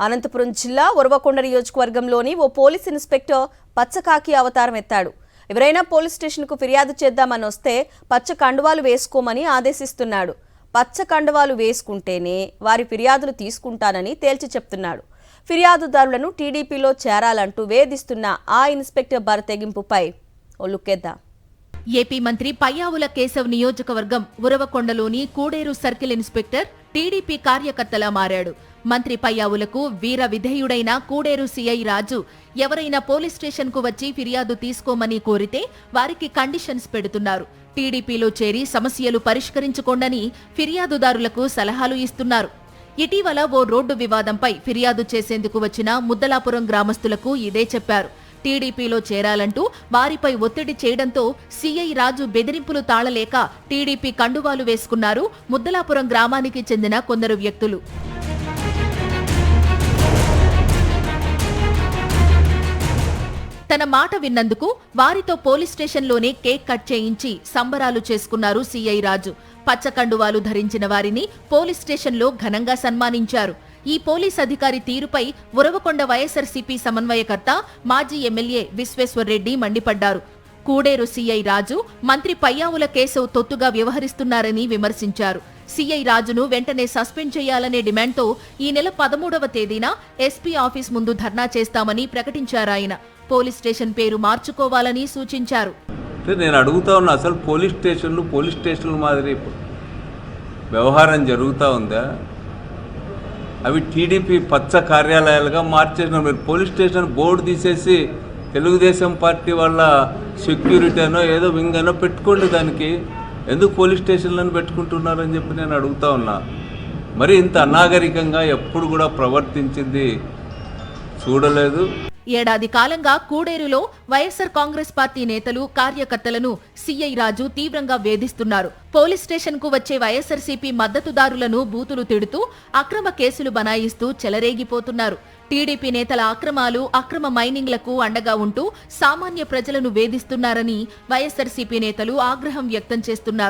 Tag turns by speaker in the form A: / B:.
A: అనంతపురం జిల్లా ఉరవకొండ నియోజకవర్గంలోని ఓ police inspector పచ్చకాకి అవతారం ఎత్తాడు. ఎవరైనా పోలీస్ స్టేషన్కు ఫిర్యాదు చేద్దామని వస్తే పచ్చ కండువాలు వేసుకోమని ఆదేశిస్తున్నాడు. పచ్చ కండువాలు వేసుకుంటేనే వారి ఫిర్యాదులు తీసుకుంటానని తేల్చి చెప్తున్నాడు. ఫిర్యాదుదారులను టీడీపీలో చేరాలంటూ వేధిస్తున్న ఆ ఇన్స్పెక్టర్ బరతెగింపుపై ఓ లుక్కేద్దాం.
B: ఏపీ మంత్రి పయ్యావుల కేశవ్ నియోజకవర్గం ఉరవకొండలోని కూడేరు సర్కిల్ ఇన్స్పెక్టర్ టీడీపీ కార్యకర్తలా మారాడు. మంత్రి పయ్యావులకు వీర విధేయుడైన కూడేరు సీఐ రాజు ఎవరైనా పోలీస్ స్టేషన్ కు వచ్చి ఫిర్యాదు తీసుకోమని కోరితే వారికి కండిషన్స్ పెడుతున్నారు. టీడీపీలో చేరి సమస్యలు పరిష్కరించుకోండని ఫిర్యాదుదారులకు సలహాలు ఇస్తున్నారు. ఇటీవల ఓ రోడ్డు వివాదంపై ఫిర్యాదు చేసేందుకు వచ్చిన ముద్దలాపురం గ్రామస్తులకు ఇదే చెప్పారు. టీడీపీలో చేరాలంటూ వారిపై ఒత్తిడి చేయడంతో సీఐ రాజు బెదిరింపులు తాళలేక టీడీపీ కండువాలు వేసుకున్నారు ముద్దలాపురం గ్రామానికి చెందిన కొందరు వ్యక్తులు. తన మాట విన్నందుకు వారితో పోలీస్ స్టేషన్లోనే కేక్ కట్ చేయించి సంబరాలు చేసుకున్నారు సీఐ రాజు. పచ్చకండువాలు ధరించిన వారిని పోలీస్ స్టేషన్లో ఘనంగా సన్మానించారు. ఈ పోలీస్ అధికారి తీరుపై ఉరవకొండ వైఎస్ఆర్సీపీ సమన్వయకర్త మాజీ ఎమ్మెల్యే విశ్వేశ్వర్రెడ్డి మండిపడ్డారు. కూడేరు సీఐ రాజు మంత్రి పయ్యావుల కేశవ్ తొత్తుగా వ్యవహరిస్తున్నారని విమర్శించారు. సీఐ రాజును వెంటనే సస్పెండ్ చేయాలనే డిమాండ్తో ఈ నెల 13వ తేదీన ఎస్పీ ఆఫీస్ ముందు ధర్నా చేస్తామని ప్రకటించారాయన. పోలీస్ స్టేషన్ పేరు మార్చుకోవాలని సూచించారు.
C: నేను అడుగుతా ఉన్నా, అసలు పోలీస్ స్టేషన్లు మాదిరి వ్యవహారం జరుగుతూ ఉందా? అవి టీడీపీ పచ్చ కార్యాలయాలుగా మార్చేసిన. మీరు పోలీస్ స్టేషన్ బోర్డు తీసేసి తెలుగుదేశం పార్టీ వాళ్ళ సెక్యూరిటీ అనో ఏదో వింగ్ అనో పెట్టుకోండి. దానికి ఎందుకు పోలీస్ స్టేషన్లను పెట్టుకుంటున్నారని చెప్పి నేను అడుగుతా ఉన్నా. మరి ఇంత అనాగరికంగా ఎప్పుడు కూడా ప్రవర్తించింది చూడలేదు.
B: ఏడాది కాలంగా కూడేరులో వైఎస్సార్ కాంగ్రెస్ పార్టీ నేతలు కార్యకర్తలను సీఐ రాజు తీవ్రంగా వేధిస్తున్నారు. పోలీస్ స్టేషన్ కు వచ్చే వైఎస్ఆర్సీపీ మద్దతుదారులను బూతులు తిడుతూ అక్రమ కేసులు బనాయిస్తూ చెలరేగిపోతున్నారు. టీడీపీ నేతల అక్రమ మైనింగ్లకు అండగా ఉంటూ సామాన్య ప్రజలను వేధిస్తున్నారని వైఎస్ఆర్సీపీ నేతలు ఆగ్రహం వ్యక్తం చేస్తున్నారు.